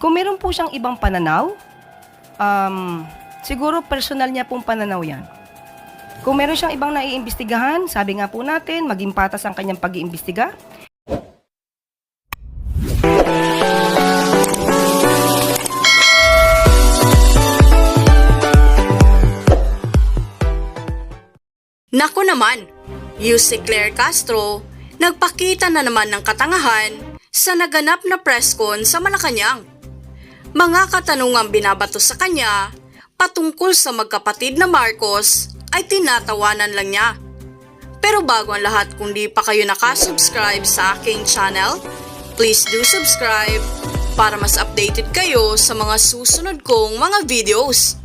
Kung meron po siyang ibang pananaw, siguro personal niya pong pananaw yan. Kung meron siyang ibang naiimbestigahan, sabi nga po natin, maging patas ang kanyang pag-iimbestiga. Naku naman, si Claire Castro nagpakita na naman ng katangahan sa naganap na press con sa Malacanang. Mga katanungang binabato sa kanya patungkol sa magkapatid na Marcos ay tinatawanan lang niya. Pero bago ang lahat, kung di pa kayo nakasubscribe sa aking channel, please do subscribe para mas updated kayo sa mga susunod kong mga videos.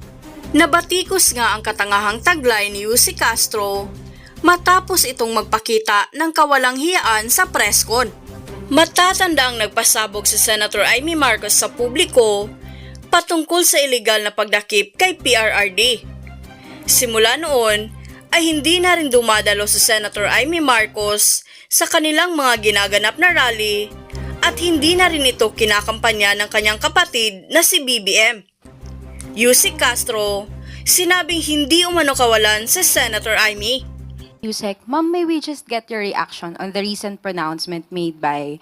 Nabatikos nga ang katangahang taglay ni si Castro matapos itong magpakita ng kawalang hiyaan sa press con. Matatanda ang nagpasabog si Senator Amy Marcos sa publiko patungkol sa iligal na pagdakip kay PRRD. Simula noon ay hindi na rin dumadalo si Senator Amy Marcos sa kanilang mga ginaganap na rally at hindi na rin ito kinakampanya ng kanyang kapatid na si BBM. Si Castro, sinabing hindi umano kawalan si Senator Amy. Yusek, ma'am, may we just get your reaction on the recent pronouncement made by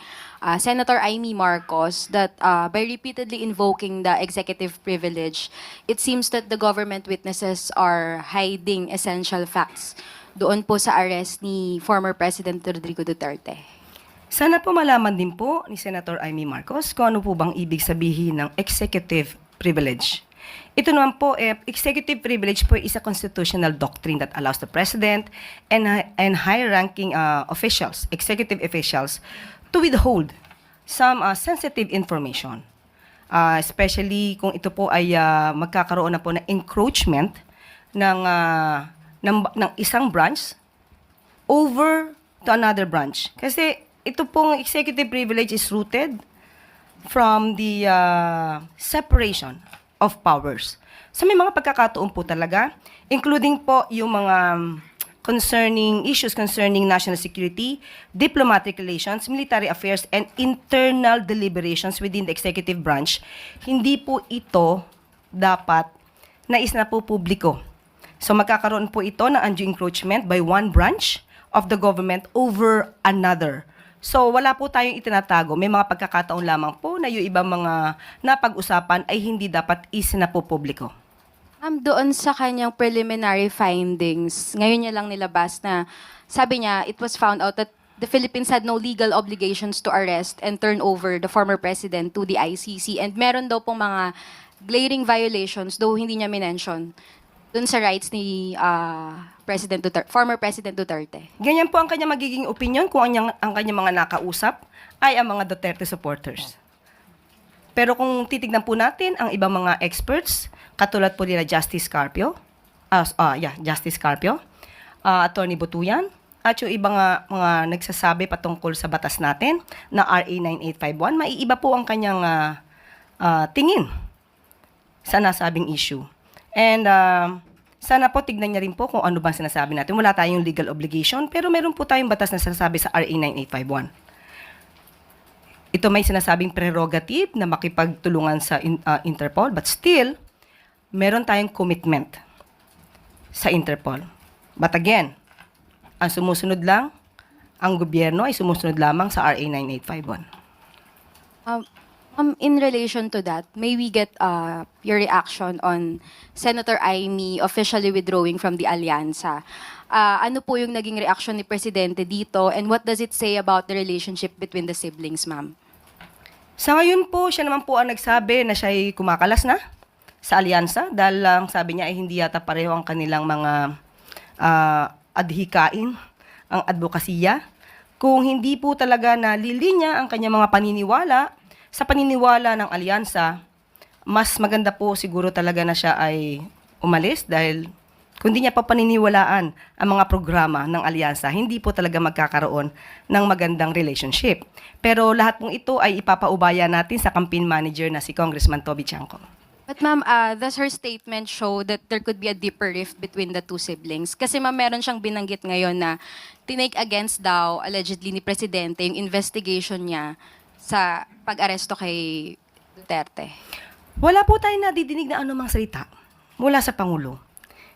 Senator Amy Marcos that by repeatedly invoking the executive privilege, it seems that the government witnesses are hiding essential facts doon po sa arrest ni former President Rodrigo Duterte. Sana po malaman din po ni Senator Amy Marcos kung ano po bang ibig sabihin ng executive privilege. Ito naman po, executive privilege po is a constitutional doctrine that allows the president and high-ranking officials, executive officials, to withhold some sensitive information. Especially kung ito po ay magkakaroon na po ng encroachment ng isang branch over to another branch. Kasi ito pong executive privilege is rooted from the separation of powers. So may mga pagkakataon po talaga, including po yung mga issues concerning national security, diplomatic relations, military affairs, and internal deliberations within the executive branch. Hindi po ito dapat nais na po publiko. So magkakaroon po ito ng undue encroachment by one branch of the government over another. So, wala po tayong itinatago. May mga pagkakataon lamang po na yung ibang mga napag-usapan ay hindi dapat isinapopubliko. Doon sa kanyang preliminary findings, ngayon niya lang nilabas na sabi niya, it was found out that the Philippines had no legal obligations to arrest and turn over the former president to the ICC. And meron daw pong mga glaring violations, though hindi niya minention, dun sa rights ni former President Duterte. Ganyan po ang kanya magiging opinion kung ang kanyang mga nakausap ay ang mga Duterte supporters. Pero kung titignan po natin ang ibang mga experts, katulad po nila Justice Carpio, Attorney Butuyan, at yung ibang mga nagsasabi patungkol sa batas natin na RA 9851, maiiba po ang kanyang tingin sa nasabing issue. And sana po tignan niya rin po kung ano bang sinasabi natin. Wala tayong legal obligation, pero meron po tayong batas na sinasabi sa RA 9851. Ito may sinasabing prerogative na makipagtulungan sa Interpol, but still, meron tayong commitment sa Interpol. But again, ang sumusunod lang, ang gobyerno ay sumusunod lamang sa RA 9851. In relation to that, may we get your reaction on Senator Amy officially withdrawing from the Alyansa? Ano po yung naging reaction ni Presidente dito, and what does it say about the relationship between the siblings, ma'am? Sa ngayon po, siya naman po ang nagsabi na siya ay kumakalas na sa alyansa dahil lang sabi niya ay hindi yata pareho ang kanilang mga adhikain, ang advokasya. Kung hindi po talaga nalilinya ang kanyang mga paniniwala sa paniniwala ng alyansa, mas maganda po siguro talaga na siya ay umalis dahil kung di niya pa paniniwalaan ang mga programa ng alyansa, hindi po talaga magkakaroon ng magandang relationship. Pero lahat pong ito ay ipapaubaya natin sa campaign manager na si Congressman Toby Chanco. But ma'am, does her statement show that there could be a deeper rift between the two siblings? Kasi ma'am, meron siyang binanggit ngayon na tinake against daw, allegedly ni Presidente, yung investigation niya sa pag-aresto kay Duterte. Wala po tayong nadidinig na anumang salita mula sa Pangulo.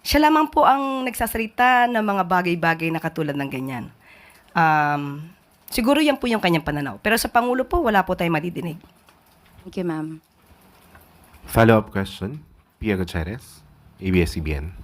Siya lamang po ang nagsasalita ng mga bagay-bagay na katulad ng ganyan. Siguro yan po yung kanyang pananaw. Pero sa Pangulo po, wala po tayong madidinig. Thank you, ma'am. Follow-up question, Pia Gutierrez, ABS-CBN.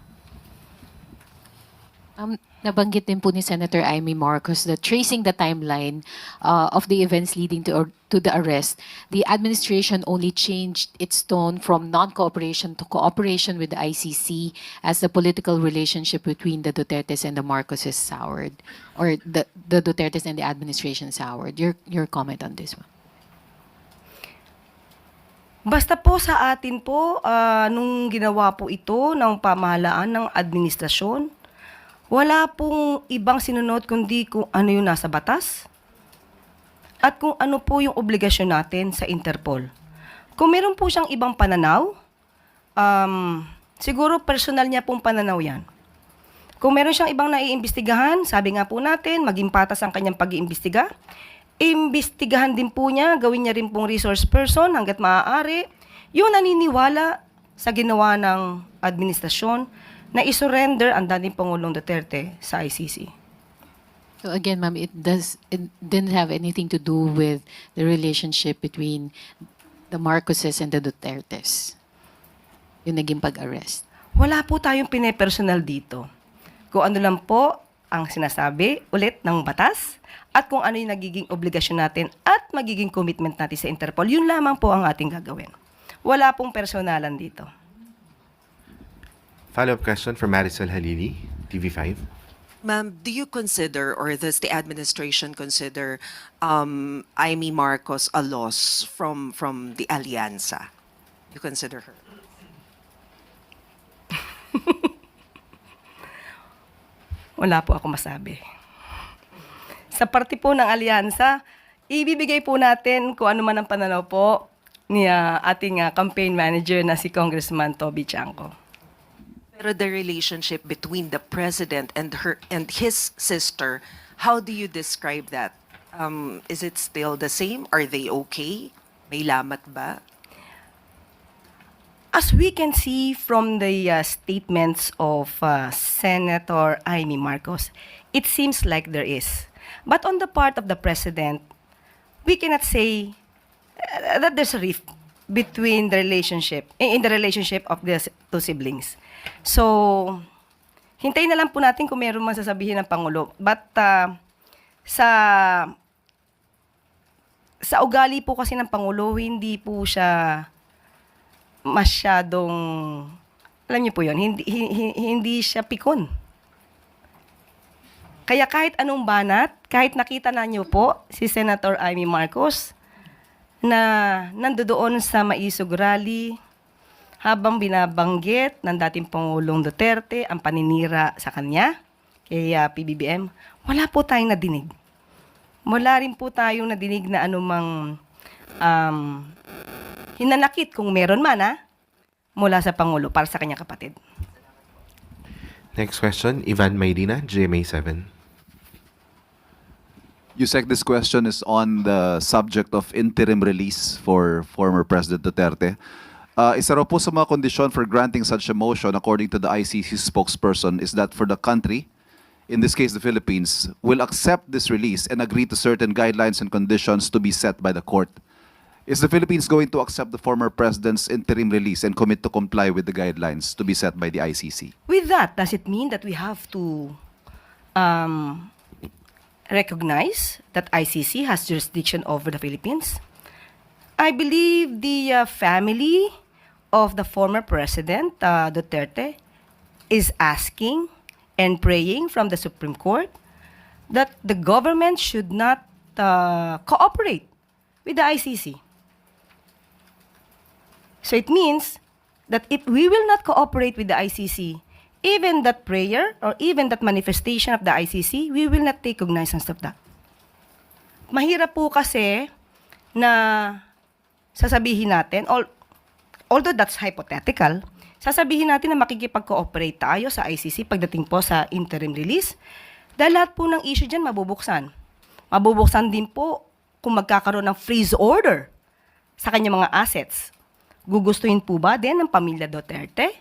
Nabanggit din po ni Senator Amy Marcos that tracing the timeline of the events leading to the arrest, the administration only changed its tone from non-cooperation to cooperation with the ICC as the political relationship between the Dutertes and the Marcoses soured, or the Dutertes and the administration soured. Your comment on this one? Basta po sa atin po, nung ginawa po ito ng pamahalaan ng administrasyon, wala pong ibang sinunod kundi kung ano yung nasa batas at kung ano po yung obligasyon natin sa Interpol. Kung meron po siyang ibang pananaw, siguro personal niya pong pananaw yan. Kung meron siyang ibang naiimbestigahan, sabi nga po natin, maging patas ang kanyang pag-iimbestiga. Imbestigahan din po niya, gawin niya rin pong resource person hanggat maaari. Yung naniniwala sa ginawa ng administrasyon na isurrender ang dating Pangulong Duterte sa ICC. So again, ma'am, it didn't have anything to do with the relationship between the Marcoses and the Dutertes, yung naging pag-arrest. Wala po tayong pinepersonal dito. Kung ano lang po ang sinasabi ulit ng batas at kung ano yung nagiging obligasyon natin at magiging commitment natin sa Interpol, yun lamang po ang ating gagawin. Wala pong personalan dito. Follow-up question from Marisol Halili, TV5. Ma'am, do you consider, or does the administration consider, Amy Marcos a loss from the Alianza? You consider her? Wala po ako masabi. Sa parte po ng alyansa, ibibigay po natin kung ano man ang pananaw po ni ating campaign manager na si Congressman Toby Chanco. Pero the relationship between the president and his sister, how do you describe that? Is it still the same? Are they okay? May lamat ba? As we can see from the statements of Senator Amy Marcos, it seems like there is. But on the part of the president, we cannot say that there's a rift between the relationship, in the relationship of the two siblings. So, hintayin na lang po natin kung meron man sasabihin ng Pangulo. But sa ugali po kasi ng Pangulo, hindi po siya masyadong, alam niyo po yun, hindi siya pikon. Kaya kahit anong banat, kahit nakita na niyo po si Senator Amy Marcos na nandoon sa Maisog Rally habang binabanggit ng dating Pangulong Duterte ang paninira sa kanya, kay PBBM, wala po tayong nadinig. Wala rin po tayong nadinig na anumang hinanakit kung meron man mula sa Pangulo para sa kanyang kapatid. Next question, Ivan Maydina, GMA7. Yusek, this question is on the subject of interim release for former President Duterte. Isa raw po sa mga kondisyon for granting such a motion, according to the ICC spokesperson, is that for the country, in this case the Philippines, will accept this release and agree to certain guidelines and conditions to be set by the court. Is the Philippines going to accept the former president's interim release and commit to comply with the guidelines to be set by the ICC? With that, does it mean that we have to recognize that ICC has jurisdiction over the Philippines? I believe the family of the former President Duterte is asking and praying from the Supreme Court that the government should not cooperate with the ICC. So it means that if we will not cooperate with the ICC, even that prayer or even that manifestation of the ICC, we will not take cognizance of that. Mahirap po kasi na sasabihin natin, although that's hypothetical, sasabihin natin na makikipag-cooperate tayo sa ICC pagdating po sa interim release, dahil lahat po ng issue dyan mabubuksan. Mabubuksan din po kung magkakaroon ng freeze order sa kanyang mga assets. Gugustuhin po ba din ng pamilya Duterte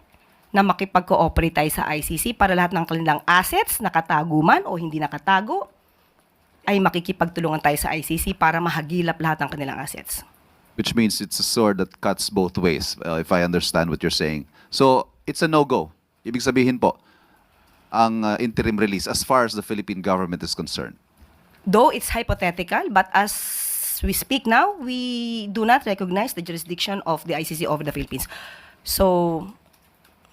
na makipag-cooperate tayo sa ICC para lahat ng kanilang assets, nakatago man o hindi nakatago, ay makikipagtulungan tayo sa ICC para mahagilap lahat ng kanilang assets? Which means it's a sword that cuts both ways, if I understand what you're saying. So, it's a no-go. Ibig sabihin po, ang interim release as far as the Philippine government is concerned. Though it's hypothetical, but as we speak now, we do not recognize the jurisdiction of the ICC over the Philippines. So,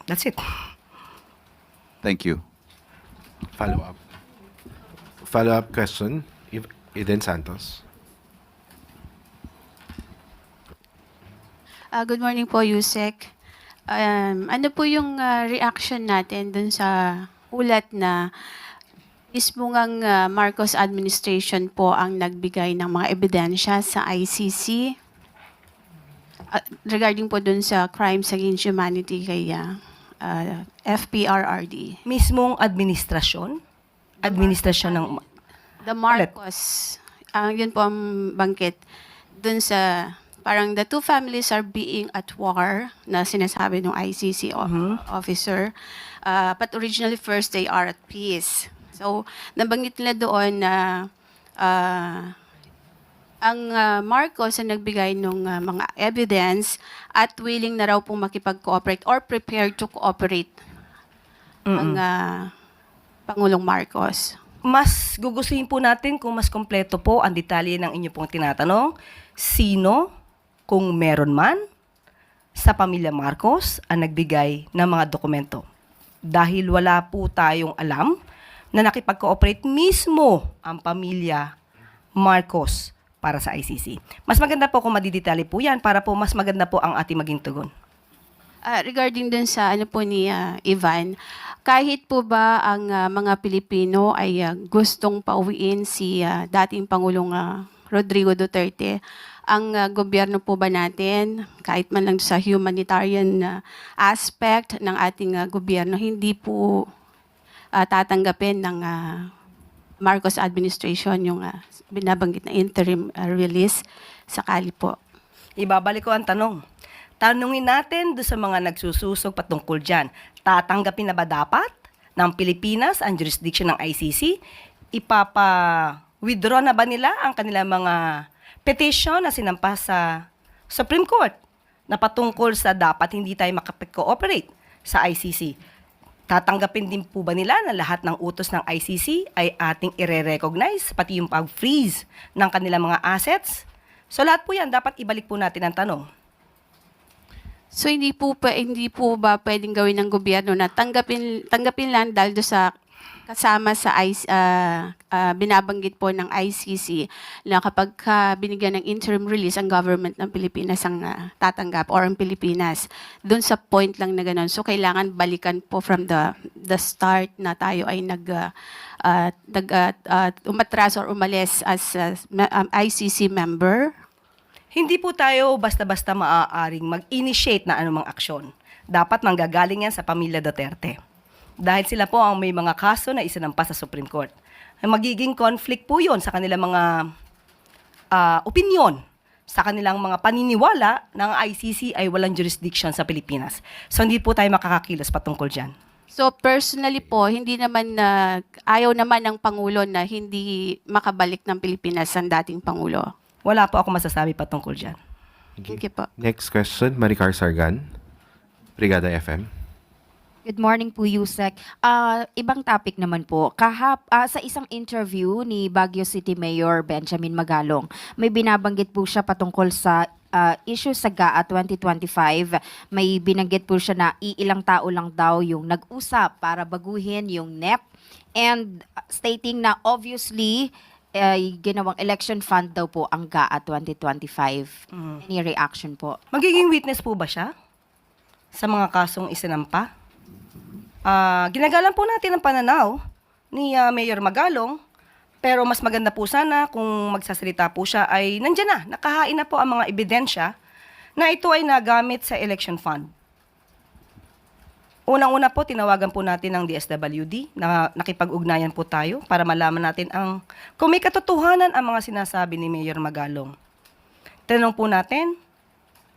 that's it. Thank you. Follow-up. Follow-up question, Eden Santos. Good morning po, Yusek. Ano po yung reaction natin dun sa ulat na mismo ngang Marcos administration po ang nagbigay ng mga ebidensya sa ICC regarding po dun sa crimes against humanity kay FPRRD? Mismong administrasyon ng The Marcos, yun po ang bangkit dun sa parang the two families are being at war na sinasabi ng ICC officer. But originally first they are at peace. So nabanggit nila doon na ang Marcos ang nagbigay ng mga evidence at willing na raw pong makipag-cooperate or prepared to cooperate ang Pangulong Marcos. Mas gugustuhin po natin kung mas kompleto po ang detalye ng inyo pong tinatanong. Sino, kung meron man, sa pamilya Marcos ang nagbigay ng mga dokumento. Dahil wala po tayong alam na nakipag-cooperate mismo ang pamilya Marcos para sa ICC. Mas maganda po kung madidetalye po yan para po mas maganda po ang ating maging tugon. Regarding dun sa ano po ni Ivan, kahit po ba ang mga Pilipino ay gustong pauwiin si dating Pangulong Rodrigo Duterte, ang gobyerno po ba natin, kahit man lang sa humanitarian aspect ng ating gobyerno, hindi po tatanggapin ng Marcos administration yung binabanggit na interim release sakali po? Ibabalik ko ang tanong. Tanungin natin doon sa mga nagsususog patungkol dyan. Tatanggapin na ba dapat ng Pilipinas ang jurisdiction ng ICC? Ipapa-withdraw na ba nila ang kanilang mga petition na sinampa sa Supreme Court na patungkol sa dapat hindi tayo makapag-cooperate sa ICC? Tatanggapin din po ba nila na lahat ng utos ng ICC ay ating ire-recognize, pati yung pag-freeze ng kanilang mga assets? So lahat po yan, dapat ibalik po natin ang tanong. So hindi po ba pwedeng gawin ng gobyerno na tanggapin lang dahil do sa kasama sa binabanggit po ng ICC na kapag binigyan ng interim release ang government ng Pilipinas ang tatanggap or ang Pilipinas doon sa point lang na gano'n. So kailangan balikan po from the start na tayo ay umatras or umalis as ICC member. Hindi po tayo basta-basta maaaring mag-initiate na anumang aksyon. Dapat manggagaling yan sa pamilya Duterte. Dahil sila po ang may mga kaso na isinampa sa Supreme Court. Magiging conflict po yun sa kanilang mga opinion, sa kanilang mga paniniwala na ang ICC ay walang jurisdiction sa Pilipinas. So hindi po tayo makakakilos patungkol dyan. So personally po, hindi naman ayaw naman ng Pangulo na hindi makabalik ng Pilipinas ang dating Pangulo. Wala po ako masasabi patungkol dyan. Thank you po. Next question, Maricar Sargan, Brigada FM. Good morning po, Yusek. Ibang topic naman po. Sa isang interview ni Baguio City Mayor Benjamin Magalong, may binabanggit po siya patungkol sa issue sa GAA 2025. May binanggit po siya na iilang tao lang daw yung nag-usap para baguhin yung NEP and stating na obviously ginawang election fund daw po ang GAA 2025. Any reaction po? Magiging witness po ba siya sa mga kasong isinampa? Ginagalang po natin ang pananaw ni Mayor Magalong, pero mas maganda po sana kung magsasalita po siya ay nandiyan na, nakahain na po ang mga ebidensya na ito ay nagamit sa election fund. Unang-una po, tinawagan po natin ng DSWD na nakipag-ugnayan po tayo para malaman natin kung may katotohanan ang mga sinasabi ni Mayor Magalong. Tinanong po natin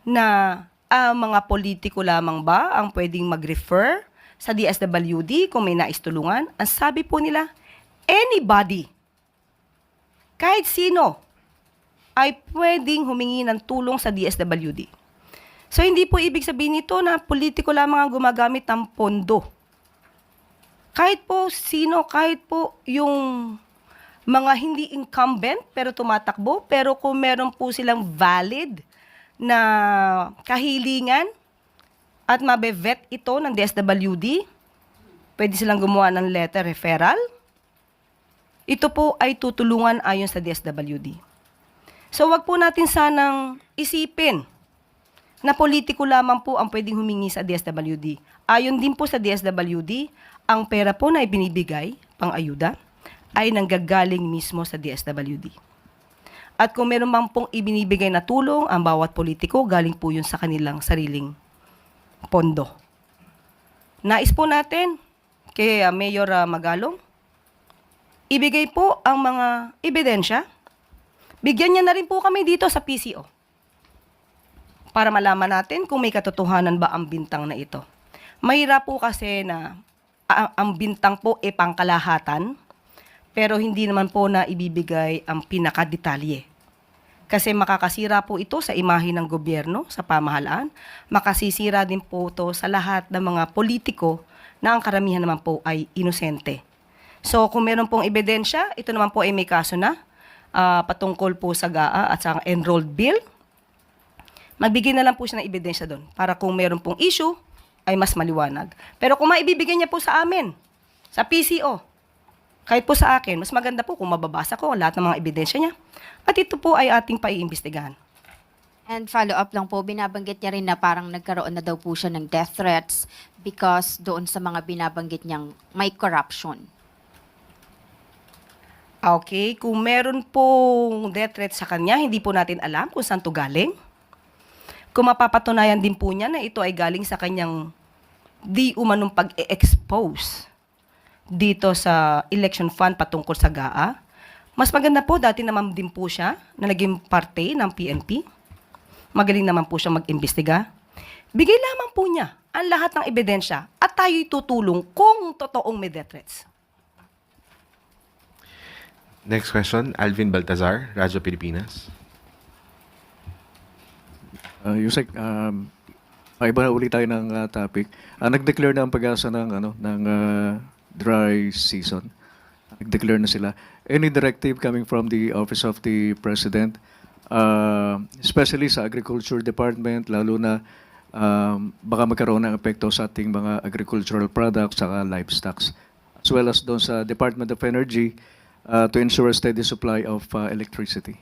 na mga politiko lamang ba ang pwedeng mag-refer sa DSWD kung may nais tulungan? Ang sabi po nila, anybody, kahit sino, ay pwedeng humingi ng tulong sa DSWD. So hindi po ibig sabihin nito na politiko lamang ang gumagamit ng pondo. Kahit po sino, kahit po yung mga hindi incumbent pero tumatakbo, pero kung meron po silang valid na kahilingan at mabe-vet ito ng DSWD, pwede silang gumawa ng letter referral. Ito po ay tutulungan ayon sa DSWD. So wag po natin sanang isipin na politiko lamang po ang pwedeng humingi sa DSWD. Ayon din po sa DSWD, ang pera po na ibinibigay, pang-ayuda, ay nanggagaling mismo sa DSWD. At kung meron mang pong ibinibigay na tulong, ang bawat politiko, galing po yun sa kanilang sariling pondo. Nais po natin kay Mayor Magalong, ibigay po ang mga ebidensya. Bigyan niya na rin po kami dito sa PCO para malaman natin kung may katotohanan ba ang bintang na ito. Mahirap po kasi na ang bintang po ay pangkalahatan, pero hindi naman po na ibibigay ang pinakadetalye. Kasi makakasira po ito sa imahe ng gobyerno, sa pamahalaan. Makasisira din po ito sa lahat ng mga politiko na ang karamihan naman po ay inosente. So kung meron pong ebidensya, ito naman po ay may kaso na patungkol po sa GAA at sa enrolled bill. Magbigay na lang po siya ng ebidensya doon para kung meron pong issue ay mas maliwanag. Pero kung maibibigay niya po sa amin, sa PCO, kahit po sa akin, mas maganda po kung mababasa ko lahat ng mga ebidensya niya. At ito po ay ating paiimbestigahan. And follow-up lang po, binabanggit niya rin na parang nagkaroon na daw po siya ng death threats because doon sa mga binabanggit niyang may corruption. Okay, kung meron pong death threat sa kanya, hindi po natin alam kung saan to galing. Kung mapapatunayan din po niya na ito ay galing sa kanyang di umanong pag-expose dito sa election fund patungkol sa GAA, mas maganda po, dati naman din po siya na naging parte ng PNP. Magaling naman po siya mag-imbestiga. Bigay lamang po niya ang lahat ng ebidensya at tayo'y tutulong kung totoong may death threats. Next question, Alvin Baltazar, Radyo Pilipinas. Yusek, iba na ulit tayo ng topic. Nag-declare na ang pag-asa ng dry season. Nag-declare na sila. Any directive coming from the Office of the President, especially sa Agriculture Department, lalo na baka magkaroon ng epekto sa ating mga agricultural products saka livestock, as well as doon sa Department of Energy to ensure a steady supply of electricity.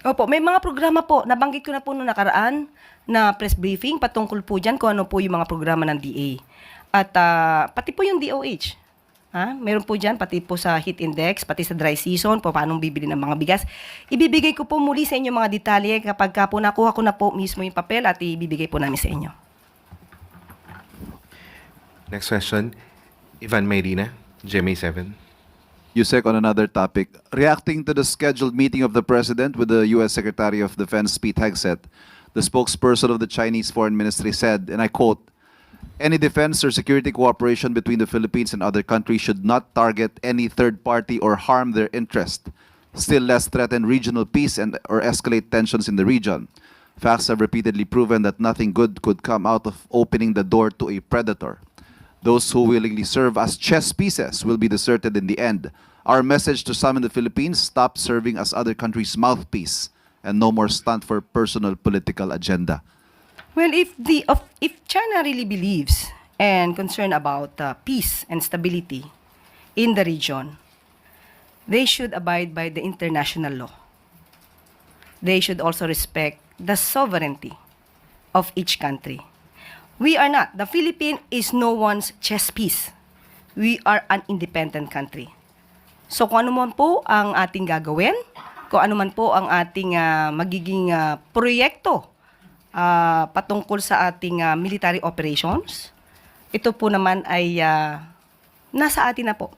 Opo, may mga programa po. Nabanggit ko na po noong nakaraan na press briefing patungkol po dyan kung ano po yung mga programa ng DA. At pati po yung DOH. Meron po dyan, pati po sa heat index, pati sa dry season, po paano bibili ng mga bigas. Ibibigay ko po muli sa inyo mga detalye kapag po nakuha ko na po mismo yung papel at ibibigay po namin sa inyo. Next question, Ivan Mayrina, GMA7. Yusek, on another topic. Reacting to the scheduled meeting of the President with the U.S. Secretary of Defense Pete Hegseth, the spokesperson of the Chinese Foreign Ministry said, and I quote, "Any defense or security cooperation between the Philippines and other countries should not target any third party or harm their interest, still less threaten regional peace and or escalate tensions in the region. Facts have repeatedly proven that nothing good could come out of opening the door to a predator. Those who willingly serve as chess pieces will be deserted in the end. Our message to some in the Philippines, stop serving as other countries' mouthpiece and no more stunt for personal political agenda." Well, if China really believes and concerned about peace and stability in the region, they should abide by the international law. They should also respect the sovereignty of each country. We are not. The Philippines is no one's chess piece. We are an independent country. So kung ano man po ang ating gagawin, kung ano man po ang ating magiging proyekto patungkol sa ating military operations, ito po naman ay nasa atin na po.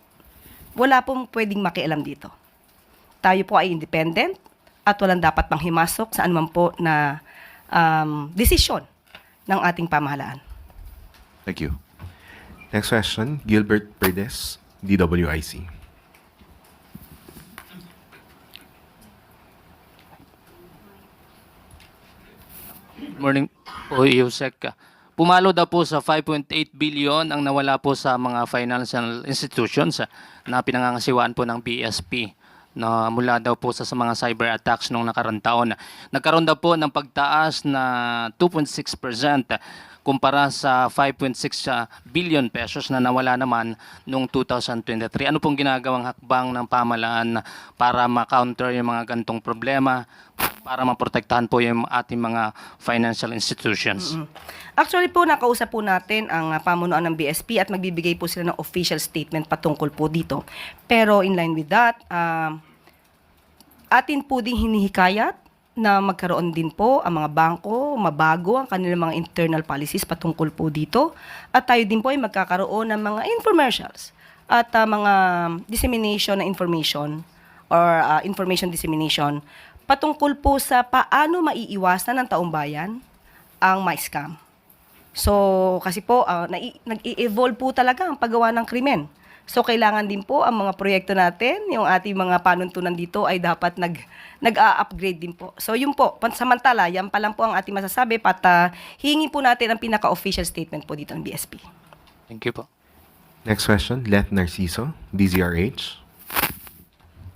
Wala pong pwedeng makialam dito. Tayo po ay independent at walang dapat pang himasok sa anuman po na desisyon ng ating pamahalaan. Thank you. Next question, Gilbert Perdes, DWIC. Morning po, Yusek. Pumalo daw po sa 5.8 billion ang nawala po sa mga financial institutions na pinangangasiwaan po ng BSP na mula daw po sa mga cyber attacks noong nakarang taon. Nagkaroon daw po ng pagtaas na 2.6% kumpara sa 5.6 billion pesos na nawala naman noong 2023. Ano pong ginagawang hakbang ng pamahalaan para ma-counter yung mga gantong problema, para maprotektahan po yung ating mga financial institutions? Actually po, nakausap po natin ang pamunuan ng BSP at magbibigay po sila ng official statement patungkol po dito. Pero in line with that, atin po ding hinihikayat na magkaroon din po ang mga bangko, mabago ang kanilang mga internal policies patungkol po dito. At tayo din po ay magkakaroon ng mga infomercials at mga dissemination na information or information dissemination patungkol po sa paano maiiwasan ng taong bayan ang ma-scam. So, kasi po, nag-i-evolve po talaga ang paggawa ng krimen. So, kailangan din po ang mga proyekto natin, yung ating mga panuntunan dito ay dapat nag-a-upgrade din po. So, yun po, pansamantala, yan pa lang po ang ating masasabi pat hihingi po natin ang pinaka-official statement po dito ng BSP. Thank you po. Next question, Let Narciso, DZRH.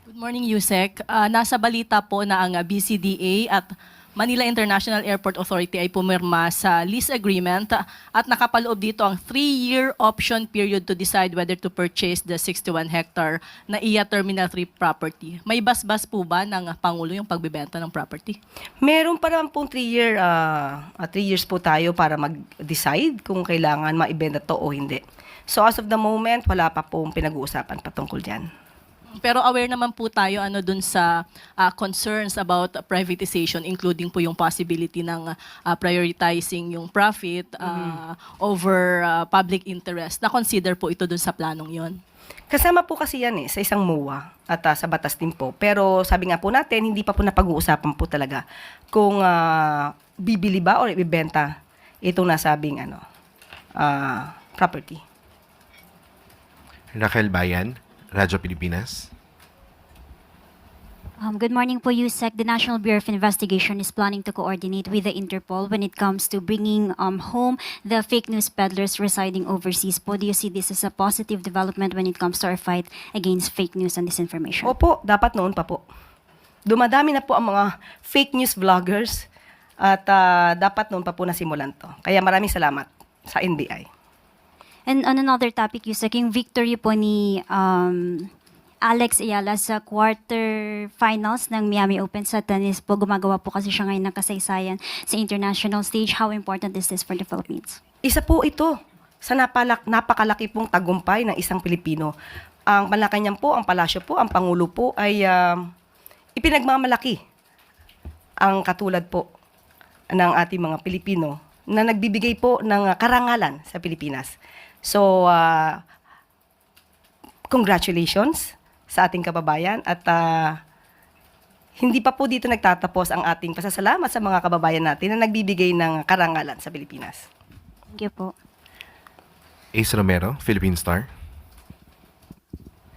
Good morning, Yusek. Nasa balita po na ang BCDA at Manila International Airport Authority ay pumirma sa lease agreement at nakapaloob dito ang 3-year option period to decide whether to purchase the 61-hectare na iya Terminal 3 property. May basbas po ba ng Pangulo yung pagbibenta ng property? Meron pa naman pong 3 years po tayo para mag-decide kung kailangan maibenta to o hindi. So as of the moment, wala pa pong pinag-uusapan patungkol dyan. Pero aware naman po tayo dun sa concerns about privatization, including po yung possibility ng prioritizing yung profit over public interest. Na-consider po ito dun sa planong yon. Kasama po kasi yan sa isang MOA at sa batas din po. Pero sabi nga po natin, hindi pa po napag-uusapan po talaga kung bibili ba o ibibenta itong nasabing property. Raquel Bayan, Radyo Pilipinas. Good morning po, Yusek. The National Bureau of Investigation is planning to coordinate with the Interpol when it comes to bringing home the fake news peddlers residing overseas. Po, do you see this as a positive development when it comes to our fight against fake news and disinformation? Opo, dapat noon pa po. Dumadami na po ang mga fake news vloggers at dapat noon pa po nasimulan to. Kaya maraming salamat sa NBI. And on another topic, Yusek, yung victory po ni Alex Ayala sa quarterfinals ng Miami Open sa tennis po, gumagawa po kasi siya ngayon ng kasaysayan sa international stage. How important is this for the Philippines? Isa po ito sa napakalaki pong tagumpay ng isang Pilipino. Ang Malacanang po, ang palasyo po, ang Pangulo po ay ipinagmamalaki ang katulad po ng ating mga Pilipino na nagbibigay po ng karangalan sa Pilipinas. So, congratulations sa ating kababayan at hindi pa po dito nagtatapos ang ating pasasalamat sa mga kababayan natin na nagbibigay ng karangalan sa Pilipinas. Thank you po. Ace Romero, Philippine Star.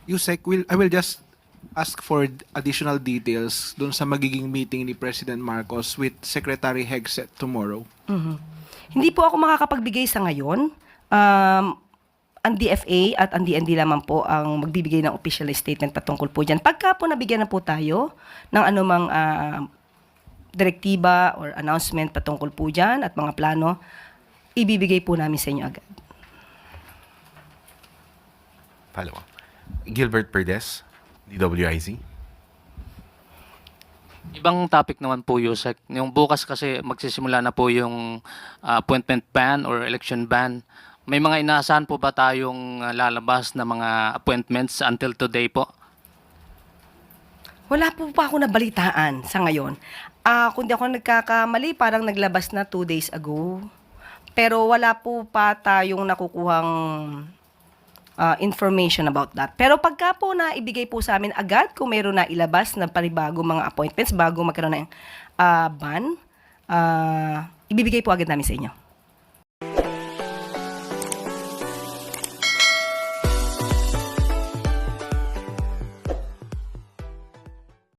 Yusek, I will just ask for additional details dun sa magiging meeting ni President Marcos with Secretary Hegseth tomorrow. Hindi po ako makakapagbigay sa ngayon. Ang DFA at ang DND lamang po ang magbibigay ng official statement patungkol po dyan. Pagka po nabigyan na po tayo ng anumang direktiba or announcement patungkol po dyan at mga plano, ibibigay po namin sa inyo agad. Follow up. Gilbert Perdes, DWIZ. Ibang topic naman po, Yusek. Yung bukas kasi magsisimula na po yung appointment ban or election ban. May mga inaasahan po ba tayong lalabas na mga appointments until today po? Wala po pa ako nabalitaan sa ngayon. Kung di ako nagkakamali, parang naglabas na 2 days ago. Pero wala po pa tayong nakukuhang information about that. Pero pagka po na ibigay po sa amin agad kung meron na ilabas na panibago mga appointments bago magkaroon ng ban, ibibigay po agad namin sa inyo.